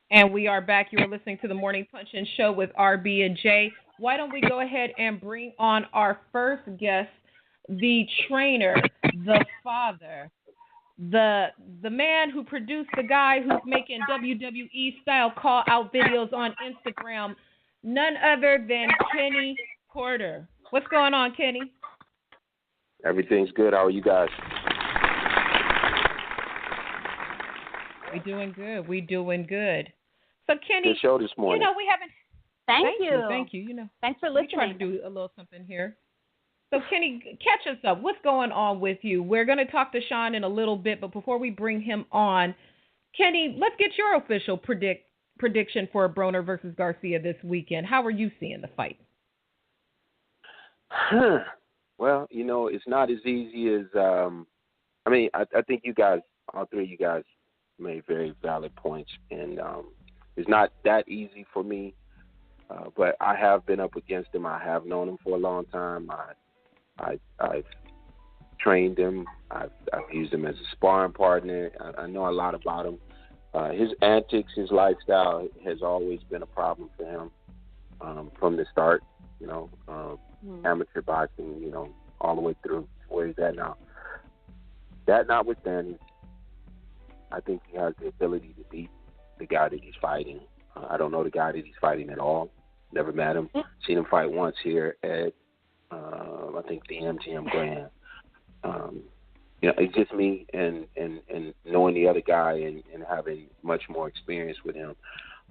And we are back. You are listening to the Morning Punch-In Show with RB and J. Why don't we go ahead and bring on our first guest, the trainer, the father, the man who produced the guy who's making WWE style call out videos on Instagram, none other than Kenny Porter. What's going on, Kenny? Everything's good. How are you guys? We doing good. We doing good. So Kenny, good show this morning. You know, we haven't. Thank you. Thank you. You know, thanks for we listening. try to do a little something here. So Kenny, catch us up. What's going on with you? We're going to talk to Shawn in a little bit, but before we bring him on, Kenny, let's get your official prediction for Broner versus Garcia this weekend. How are you seeing the fight? Well, you know, it's not as easy as I think you guys, all three of you guys, made very valid points, and it's not that easy for me. But I have been up against him. I have known him for a long time. I've trained him. I've used him as a sparring partner. I know a lot about him. His antics, his lifestyle has always been a problem for him from the start. You know, amateur boxing. You know, all the way through to where he's at now. That notwithstanding, I think he has the ability to beat the guy that he's fighting. I don't know the guy that he's fighting at all. Never met him. Seen him fight once here at, I think, the MGM Grand. You know, it's just me and knowing the other guy and having much more experience with him.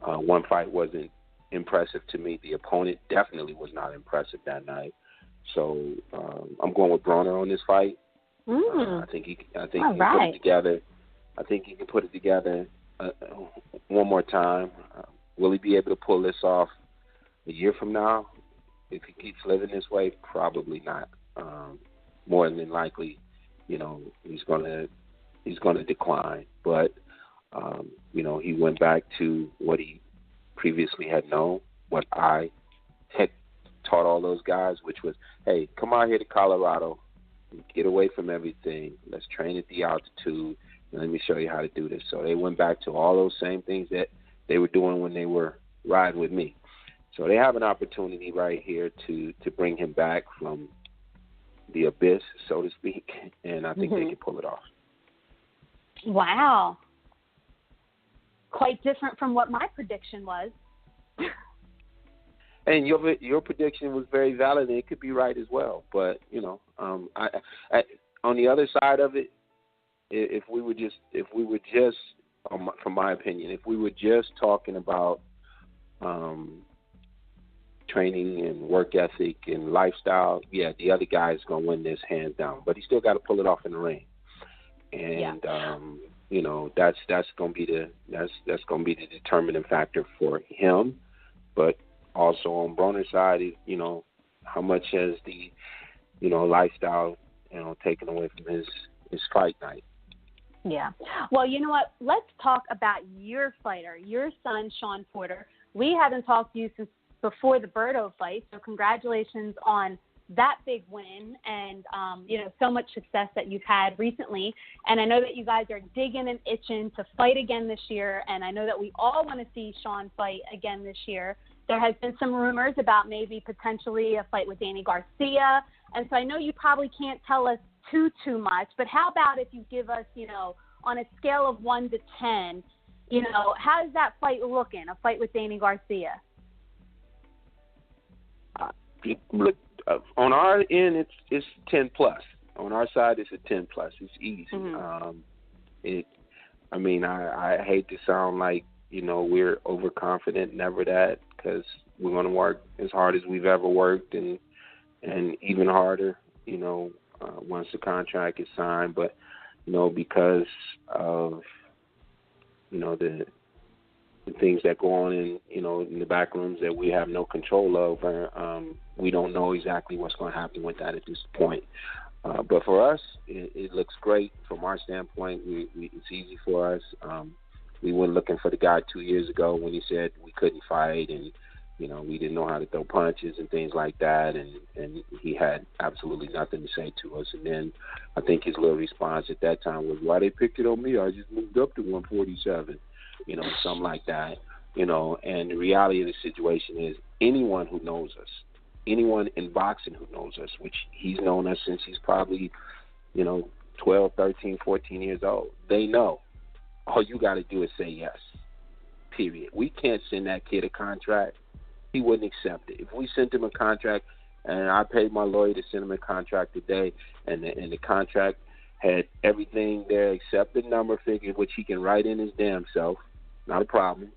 One fight wasn't impressive to me. The opponent definitely was not impressive that night. So I'm going with Broner on this fight. I think he can put it together. I think he can put it together one more time. Will he be able to pull this off a year from now? If he keeps living this way, probably not. More than likely, you know, he's gonna decline. But you know, he went back to what he previously had known, what I had taught all those guys, which was, hey, come out here to Colorado, get away from everything. Let's train at the altitude, and let me show you how to do this. So they went back to all those same things that they were doing when they were riding with me. So they have an opportunity right here to bring him back from the abyss, so to speak, and I think they can pull it off. Wow. Quite different from what my prediction was. And your prediction was very valid, and it could be right as well. But, you know, I on the other side of it, if we were just, from my opinion, if we were just talking about training and work ethic and lifestyle, yeah, the other guy is going to win this hands down. But he still got to pull it off in the ring, and you know, that's going to be the determining factor for him. But also on Broner's side, you know, how much has the, you know, lifestyle, you know, taken away from his fight night. Yeah. Well, you know what? Let's talk about your fighter, your son, Shawn Porter. We haven't talked to you since before the Berto fight, so congratulations on that big win and, you know, so much success that you've had recently. And I know that you guys are digging and itching to fight again this year, and I know that we all want to see Shawn fight again this year. There has been some rumors about maybe potentially a fight with Danny Garcia, and so I know you probably can't tell us too much, but how about if you give us, you know, on a scale of 1 to 10, you know, how's that fight looking, a fight with Danny Garcia? Look, on our end, it's 10 plus. On our side, it's a 10 plus. It's easy. I mean, I hate to sound like, you know, we're overconfident, never that, because we're going to work as hard as we've ever worked and even harder, you know, once the contract is signed. But, you know, because of, you know, the things that go on in, you know, in the back rooms that we have no control over, we don't know exactly what's going to happen with that at this point. But for us, it looks great from our standpoint. It's easy for us. We went looking for the guy 2 years ago when he said we couldn't fight and, you know, we didn't know how to throw punches and things like that. And he had absolutely nothing to say to us. And then I think his little response at that time was, why they picked it on me? I just moved up to 147. something like that, and the reality of the situation is anyone who knows us, anyone in boxing who knows us, which he's known us since he's probably, 12, 13, 14 years old, they know all you got to do is say yes, period. We can't send that kid a contract. He wouldn't accept it. If we sent him a contract, and I paid my lawyer to send him a contract today, and the contract had everything there except the number figure, which he can write in his damn self, not a problem.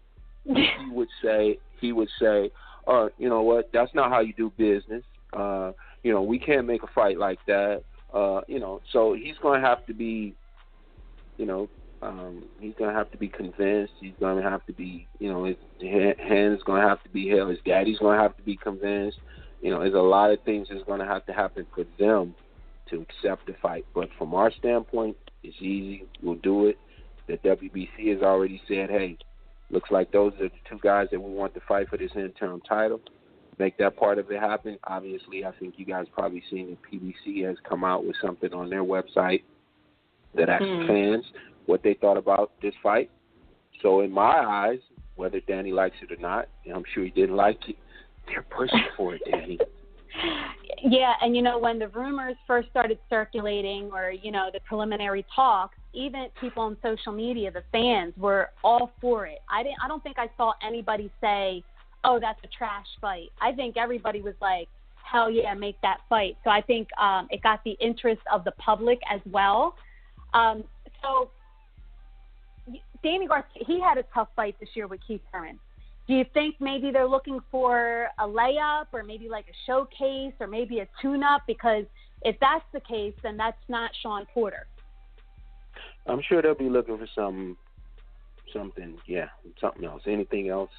he would say, oh, you know what, that's not how you do business. We can't make a fight like that. So he's going to have to be, he's going to have to be convinced. He's going to have to be, his hand's going to have to be held. His daddy's going to have to be convinced. There's a lot of things that's going to have to happen for them to accept the fight. But from our standpoint, it's easy. We'll do it. The WBC has already said, hey, looks like those are the two guys that we want to fight for this interim title. Make that part of it happen. Obviously, I think you guys probably seen that PBC has come out with something on their website that asked fans what they thought about this fight. So in my eyes, whether Danny likes it or not, and I'm sure he didn't like it, they're pushing for it, Danny. Yeah, and when the rumors first started circulating, or the preliminary talks, even people on social media, the fans were all for it. I don't think I saw anybody say, "Oh, that's a trash fight." I think everybody was like, "Hell yeah, make that fight." So I think it got the interest of the public as well. So Danny Garcia, he had a tough fight this year with Keith Thurman. Do you think maybe they're looking for a layup, or maybe like a showcase, or maybe a tune-up? Because if that's the case, then that's not Shawn Porter. I'm sure they'll be looking for something else. Anything else.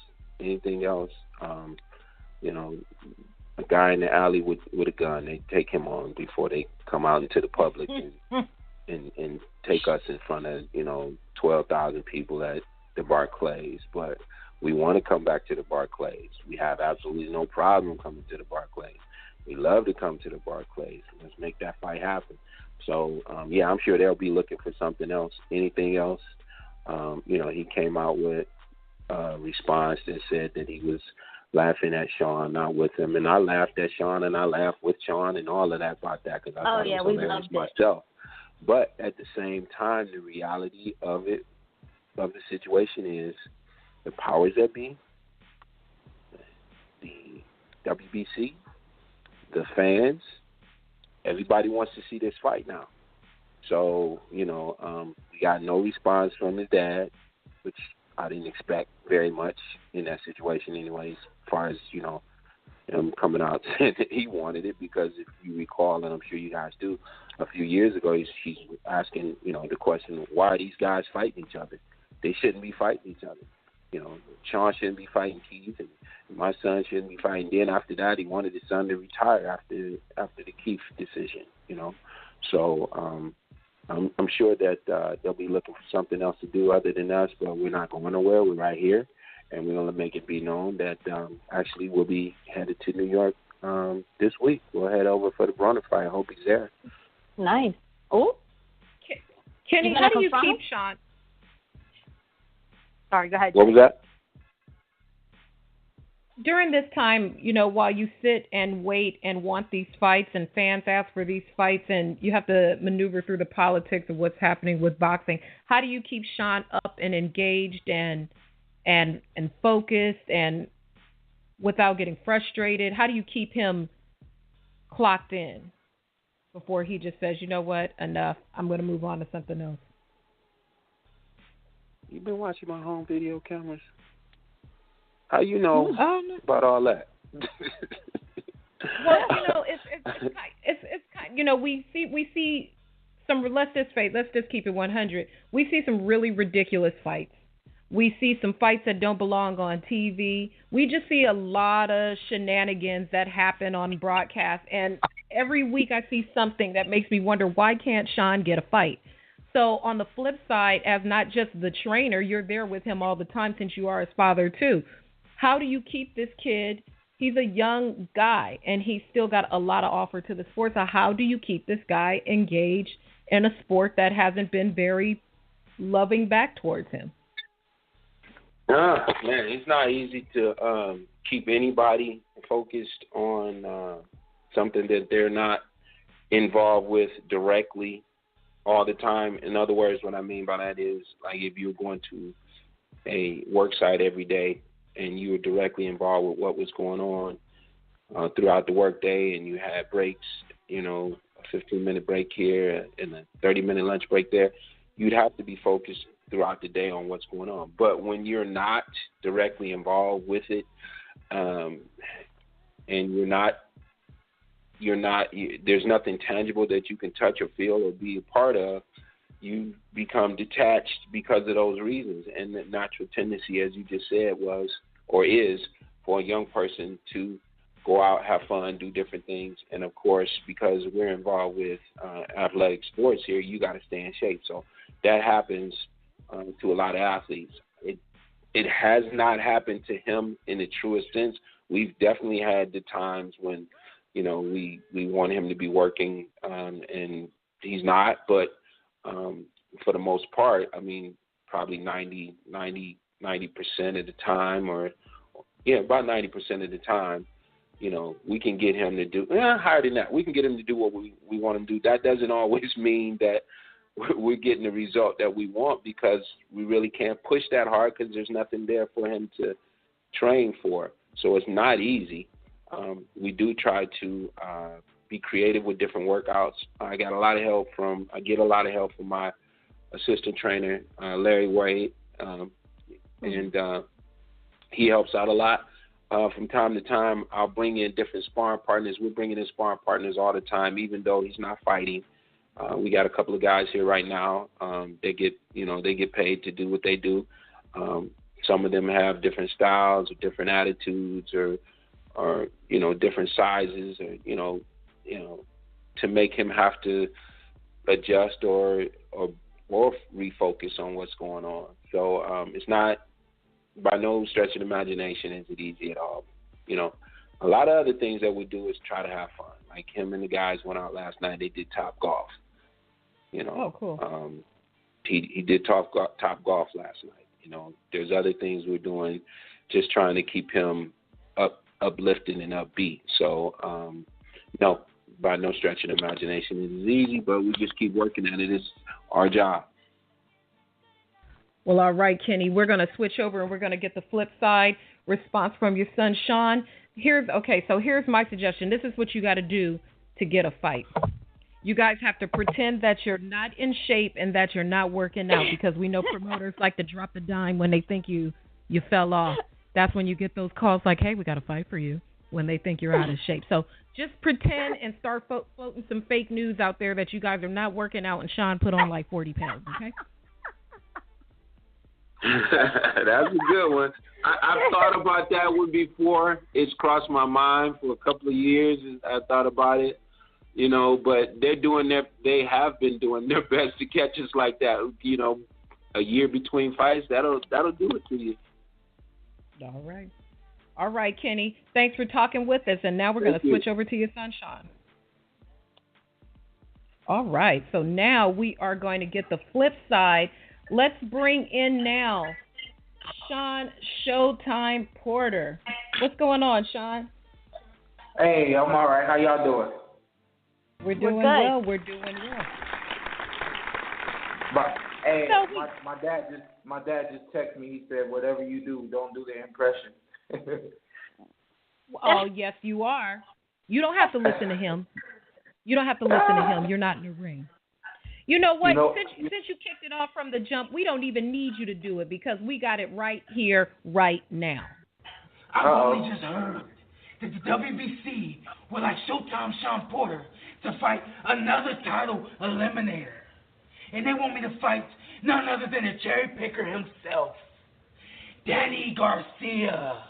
A guy in the alley with a gun, they take him on before they come out into the public and take us in front of 12,000 people at the Barclays. But we want to come back to the Barclays. We have absolutely no problem coming to the Barclays. We love to come to the Barclays. Let's make that fight happen. So, I'm sure they'll be looking for something else. Anything else? He came out with a response that said that he was laughing at Shawn, not with him. And I laughed at Shawn, and I laughed with Shawn, and all of that about that, because I thought it was hilarious myself. But at the same time, the reality of the situation is the powers that be, the WBC, the fans, everybody wants to see this fight now. So, we got no response from his dad, which I didn't expect very much in that situation anyways, as far as, him coming out saying that he wanted it, because if you recall, and I'm sure you guys do, a few years ago, he's asking, the question, why are these guys fighting each other? They shouldn't be fighting each other. Shawn shouldn't be fighting Keith, and my son shouldn't be fighting. Then after that, he wanted his son to retire after the Keith decision, So I'm sure that they'll be looking for something else to do other than us, but we're not going nowhere. We're right here, and we're going to make it be known that actually we'll be headed to New York this week. We'll head over for the Bronner fight. I hope he's there. Nice. Oh, Kenny, how do you keep Shawn? Sorry, go ahead. What was that? During this time, while you sit and wait and want these fights, and fans ask for these fights, and you have to maneuver through the politics of what's happening with boxing, how do you keep Shawn up and engaged and focused, and without getting frustrated? How do you keep him clocked in before he just says, you know what, enough, I'm going to move on to something else? You've been watching my home video cameras. How you know about all that? Well, it's kind. We see some. Let's just keep it 100. We see some really ridiculous fights. We see some fights that don't belong on TV. We just see a lot of shenanigans that happen on broadcast, and every week I see something that makes me wonder, why can't Shawn get a fight? So on the flip side, as not just the trainer, you're there with him all the time since you are his father too. How do you keep this kid? He's a young guy, and he's still got a lot of offer to the sport. So how do you keep this guy engaged in a sport that hasn't been very loving back towards him? Man, it's not easy to keep anybody focused on something that they're not involved with directly all the time. In other words, what I mean by that is, like, if you're going to a work site every day and you were directly involved with what was going on throughout the workday, and you had breaks, you know, a 15-minute break here and a 30-minute lunch break there, you'd have to be focused throughout the day on what's going on. But when you're not directly involved with it, and there's nothing tangible that you can touch or feel or be a part of, you become detached because of those reasons. And the natural tendency, as you just said, was or is for a young person to go out, have fun, do different things. And, of course, because we're involved with athletic sports here, you got to stay in shape. So that happens to a lot of athletes. It has not happened to him in the truest sense. We've definitely had the times when, you know, we want him to be working, and he's not. But for the most part, I mean, probably 90% of the time, or about 90% of the time, you know, we can get him to do higher than that. We can get him to do what we want him to do. That doesn't always mean that we're getting the result that we want, because we really can't push that hard because there's nothing there for him to train for. So it's not easy. We do try to be creative with different workouts. I get a lot of help from my assistant trainer, Larry Wade, and he helps out a lot. From time to time, I'll bring in different sparring partners. We're bringing in sparring partners all the time, even though he's not fighting. We got a couple of guys here right now. They get paid to do what they do. Some of them have different styles or different attitudes, or different sizes, or to make him have to adjust or refocus on what's going on. So it's not, by no stretch of the imagination, is it easy at all. You know, a lot of other things that we do is try to have fun. Like him and the guys went out last night. They did Top Golf. You know, oh, cool. He did Top Golf last night. You know, there's other things we're doing, just trying to keep him uplifting and upbeat. So, no, by no stretch of the imagination it is easy, but we just keep working at it. It's our job. Well, all right, Kenny, we're going to switch over and we're going to get the flip side response from your son, Shawn. Here's my suggestion. This is what you got to do to get a fight. You guys have to pretend that you're not in shape and that you're not working out, because we know promoters like to drop the dime when they think you fell off. That's when you get those calls like, hey, we got to fight for you, when they think you're out of shape. So just pretend and start floating some fake news out there that you guys are not working out and Shawn put on like 40 pounds, okay? That's a good one. I've thought about that one before. It's crossed my mind for a couple of years. I thought about it, you know, but they have been doing their best to catch us like that. You know, a year between fights, that'll do it to you. All right, Kenny. Thanks for talking with us, and now we're going to switch over to your son, Shawn. All right, so now we are going to get the flip side. Let's bring in now Shawn Showtime Porter. What's going on, Shawn? Hey, I'm all right. How y'all doing? We're doing well. But hey, So my dad just texted me. He said, "Whatever you do, don't do the impression." Oh, yes, you are. You don't have to listen to him. You're not in the ring. You know what? Since you kicked it off from the jump, we don't even need you to do it, because we got it right here, right now. I've only just heard that the WBC would like Showtime Shawn Porter to fight another title eliminator. And they want me to fight none other than a cherry picker himself, Danny Garcia.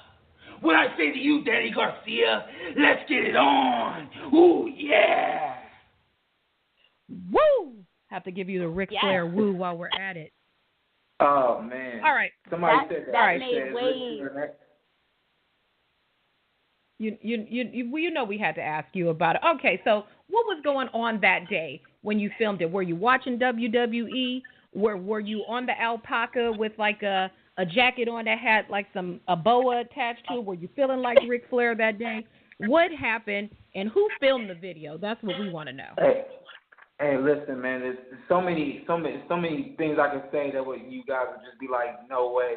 What I say to you, Danny Garcia, let's get it on. Ooh, yeah. Woo! Have to give you the Ric Flair woo while we're at it. Oh, man. All right. Somebody said that. That made waves. You know we had to ask you about it. Okay, so what was going on that day when you filmed it? Were you watching WWE? Were you on the alpaca with like a a jacket on that had like a boa attached to it? Were you feeling like Ric Flair that day? What happened, and who filmed the video? That's what we want to know. Hey, listen, man. There's so many things I could say that you guys would just be like, no way.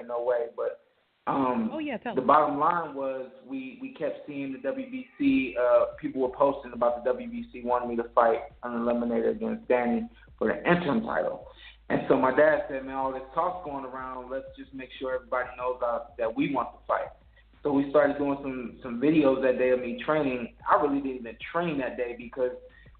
But the bottom line was we kept seeing the WBC. People were posting about the WBC wanting me to fight uneliminated against Danny for the interim title. And so my dad said, man, all this talk's going around. Let's just make sure everybody knows that we want to fight. So we started doing some videos that day of me training. I really didn't even train that day because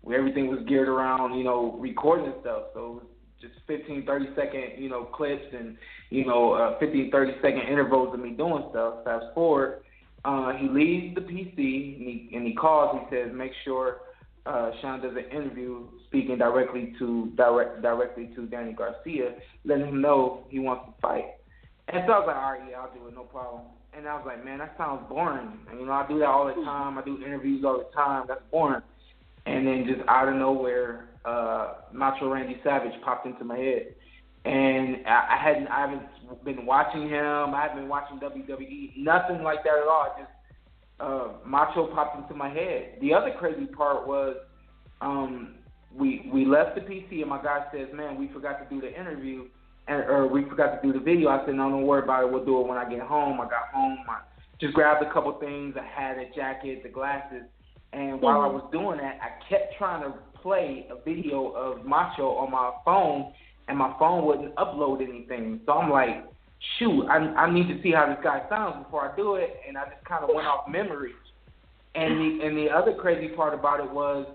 everything was geared around, recording stuff. So it was just 15, 30-second, clips and, 15, 30-second intervals of me doing stuff. Fast forward, he leaves the PC and he calls. He says, make sure Shawn does an interview speaking directly to Danny Garcia, letting him know he wants to fight. And so I was like, all right, yeah, I'll do it, no problem. And I was like, man, that sounds boring. And, I do that all the time. I do interviews all the time. That's boring. And then just out of nowhere, Macho Randy Savage popped into my head. And I haven't been watching him. I haven't been watching WWE, nothing like that at all. Just Macho popped into my head. The other crazy part was we left the PC and my guy says, man, we forgot to do the interview or we forgot to do the video. I said, no, don't worry about it. We'll do it when I get home. I got home. I just grabbed a couple things. I had a jacket, the glasses. And while I was doing that, I kept trying to play a video of Macho on my phone, and my phone wouldn't upload anything. So I'm like, shoot, I need to see how this guy sounds before I do it, and I just kind of went off memory. And the other crazy part about it was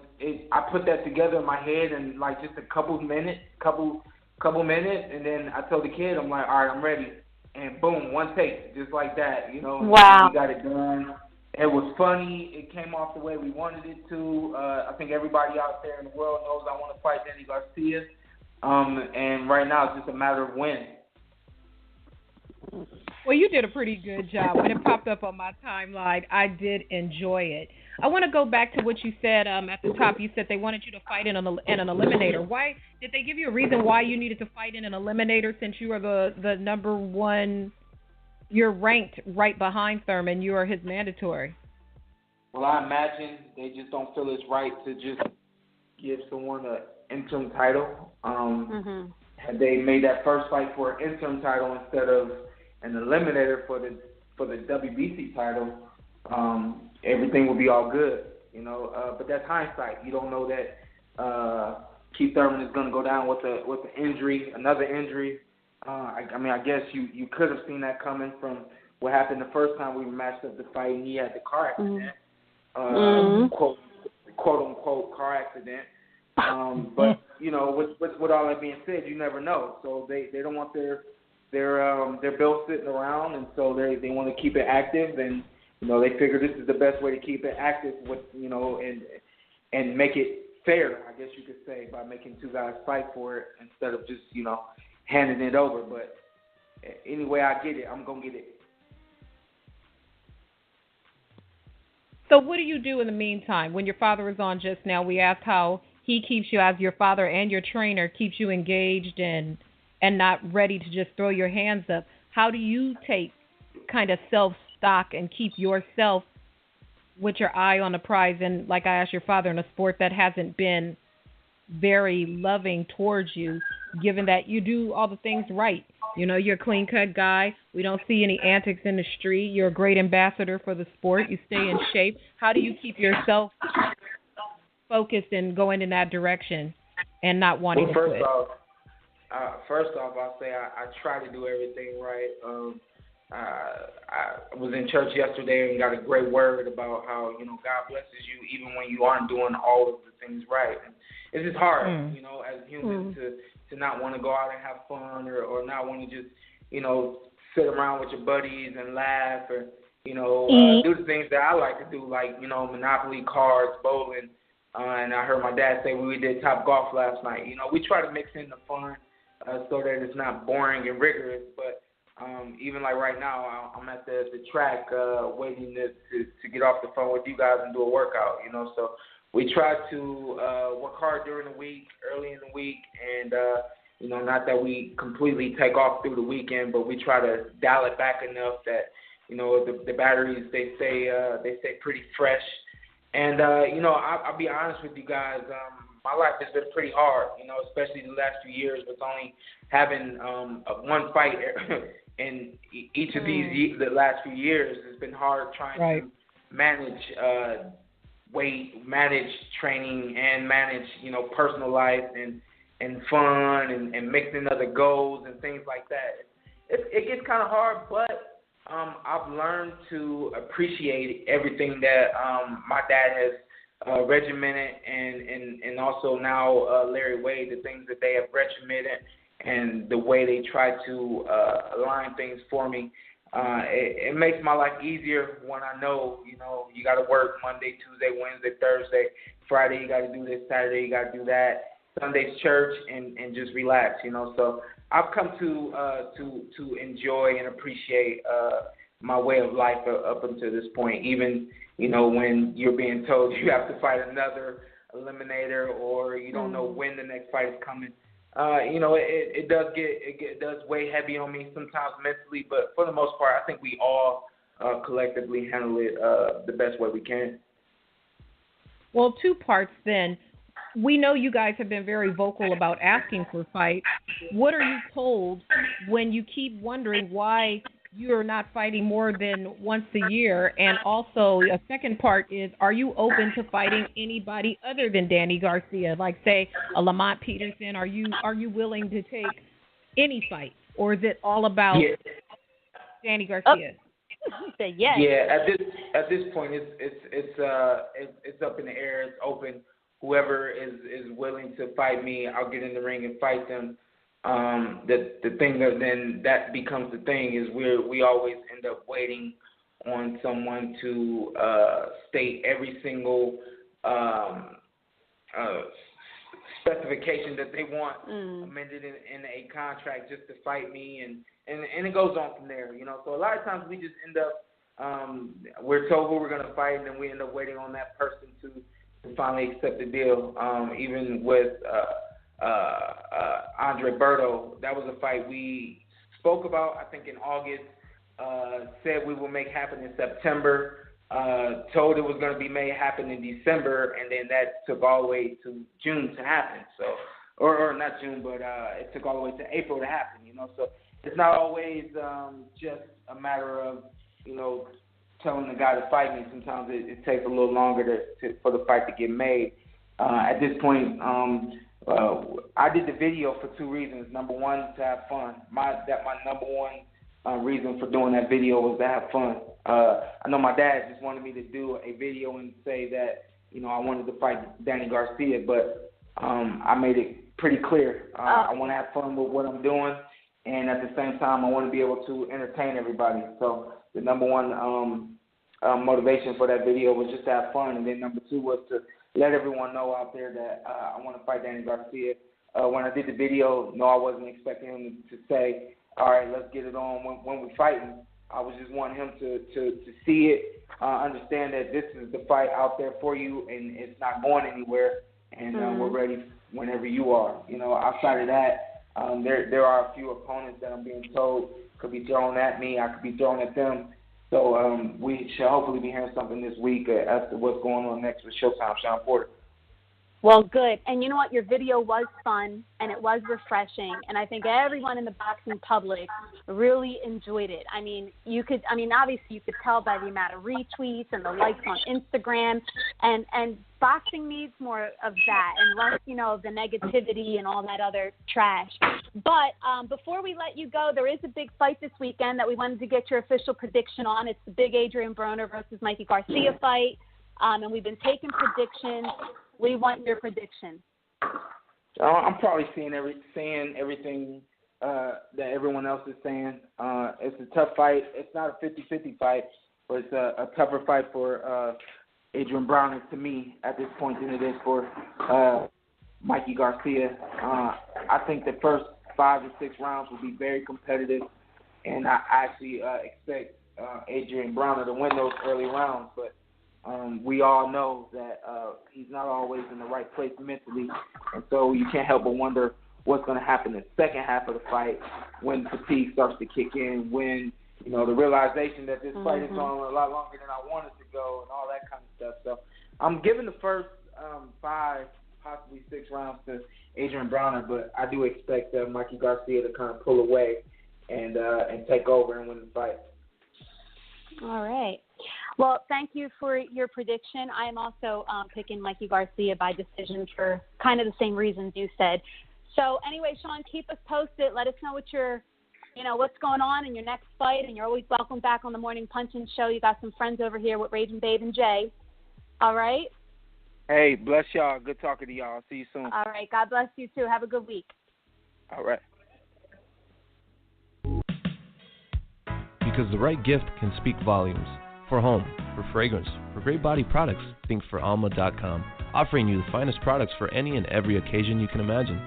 I put that together in my head in like just a couple minutes, and then I told the kid, I'm like, all right, I'm ready. And boom, one take, just like that, Wow. We got it done. It was funny. It came off the way we wanted it to. I think everybody out there in the world knows I want to fight Danny Garcia. And right now it's just a matter of when. Well, you did a pretty good job. When it popped up on my timeline, I did enjoy it. I want to go back to what you said at the top. You said they wanted you to fight in an eliminator. Why did they give you a reason why you needed to fight in an eliminator since you are the number one? You're ranked right behind Thurman. You are his mandatory. Well, I imagine they just don't feel it's right to just give someone an interim title. Had they made that first fight for an interim title instead of an eliminator for the WBC title, everything would be all good, But that's hindsight. You don't know that Keith Thurman is going to go down with an injury, another injury. I guess you could have seen that coming from what happened the first time we matched up the fight and he had the car accident, quote unquote car accident. But with all that being said, you never know. So they don't want their bill sitting around, and so they want to keep it active, and they figure this is the best way to keep it active with and make it fair, I guess you could say, by making two guys fight for it instead of just handing it over. But anyway I get it, I'm going to get it. So what do you do in the meantime? When your father was on just now, we asked how he keeps you, as your father and your trainer, keeps you engaged and not ready to just throw your hands up. How do you take kind of self-stock and keep yourself with your eye on the prize? And like I asked your father, in a sport that hasn't been very loving towards you, given that you do all the things right. You're a clean-cut guy. We don't see any antics in the street. You're a great ambassador for the sport. You stay in shape. How do you keep yourself focused and going in that direction and not wanting to quit? First off, I'll say I try to do everything right. I was in church yesterday and got a great word about how, God blesses you even when you aren't doing all of the things right. And it's just hard, as humans to not want to go out and have fun or not want to just, sit around with your buddies and laugh or, do the things that I like to do, like, Monopoly, cards, bowling. And I heard my dad say we did Top Golf last night. We try to mix in the fun so that it's not boring and rigorous. But even like right now, I'm at the track waiting to get off the phone with you guys and do a workout, So we try to work hard during the week, early in the week, and Not that we completely take off through the weekend, but we try to dial it back enough that, the batteries, they stay pretty fresh. And, I'll be honest with you guys. My life has been pretty hard, especially the last few years with only having one fight in each of the last few years. It's been hard trying to manage weight, manage training, and manage, personal life and fun and mixing other goals and things like that. It gets kind of hard, but I've learned to appreciate everything that my dad has regimented and also now Larry Wade, the things that they have regimented and the way they try to align things for me. It makes my life easier when I know, you got to work Monday, Tuesday, Wednesday, Thursday, Friday, you got to do this, Saturday, you got to do that, Sunday's church, and just relax, So I've come to enjoy and appreciate my way of life up until this point, even, when you're being told you have to fight another eliminator or you don't know when the next fight is coming. It does weigh heavy on me sometimes mentally, but for the most part, I think we all collectively handle it the best way we can. Well, two parts then. We know you guys have been very vocal about asking for fights. What are you told when you keep wondering why you're not fighting more than once a year? And also, a second part is, are you open to fighting anybody other than Danny Garcia? Like, say, a Lamont Peterson. Are you willing to take any fight? Or is it all about Danny Garcia? Say yes. Yeah, at this point, it's up in the air. It's open. Whoever is willing to fight me, I'll get in the ring and fight them. The thing that becomes the thing is we always end up waiting on someone to state every single specification that they want amended in a contract just to fight me, and it goes on from there, So a lot of times we just end up we're told who we're gonna fight, and then we end up waiting on that person to finally accept the deal. Even with Andre Berto, that was a fight we spoke about, I think, in August, said we will make happen in September, told it was going to be made happen in December, and then that took all the way to June to happen. So, or not June, but it took all the way to April to happen, So it's not always just a matter of, telling the guy to fight me. Sometimes it takes a little longer for the fight to get made. At this point, I did the video for two reasons. Number one, to have fun. My number one reason for doing that video was to have fun. I know my dad just wanted me to do a video and say that, I wanted to fight Danny Garcia, but I made it pretty clear. I want to have fun with what I'm doing, and at the same time, I want to be able to entertain everybody. So the number one motivation for that video was just to have fun, and then number two was to let everyone know out there that I want to fight Danny Garcia. When I did the video, no, I wasn't expecting him to say, all right, let's get it on when we're fighting. I was just wanting him to see it, understand that this is the fight out there for you, and it's not going anywhere, and we're ready whenever you are. Outside of that, there are a few opponents that I'm being told could be thrown at me. I could be thrown at them. So we should hopefully be hearing something this week as to what's going on next with Showtime, Shawn Porter. Well, good. And you know what? Your video was fun, and it was refreshing, and I think everyone in the boxing public really enjoyed it. Obviously you could tell by the amount of retweets and the likes on Instagram, and boxing needs more of that and less, of the negativity and all that other trash. But before we let you go, there is a big fight this weekend that we wanted to get your official prediction on. It's the big Adrian Broner versus Mikey Garcia fight, and we've been taking predictions. We want your prediction. I'm probably seeing everything that everyone else is saying. It's a tough fight. It's not a 50-50 fight, but it's a tougher fight for Adrian Broner to me at this point than it is for Mikey Garcia. I think the first 5 to 6 rounds will be very competitive, and I actually expect Adrian Broner to win those early rounds, but we all know that he's not always in the right place mentally, and so you can't help but wonder what's going to happen in the second half of the fight when fatigue starts to kick in, when, you know, the realization that this fight is going a lot longer than I want it to go and all that kind of stuff. So I'm giving the first 5, possibly 6 rounds to Adrian Browner, but I do expect Mikey Garcia to kind of pull away and take over and win the fight. All right. Well, thank you for your prediction. I am also picking Mikey Garcia by decision for kind of the same reasons you said. So anyway, Shawn, keep us posted. Let us know what's going on in your next fight, and you're always welcome back on the Morning Punching Show. You got some friends over here with Raging Babe and Jay. All right? Hey, bless y'all. Good talking to y'all. See you soon. All right. God bless you, too. Have a good week. All right. Because the right gift can speak volumes. For home, for fragrance, for great body products, think for Alma.com, offering you the finest products for any and every occasion you can imagine.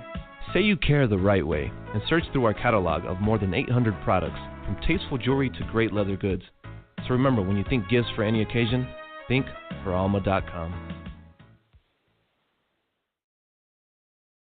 Say you care the right way and search through our catalog of more than 800 products, from tasteful jewelry to great leather goods. So remember, when you think gifts for any occasion, think for Alma.com.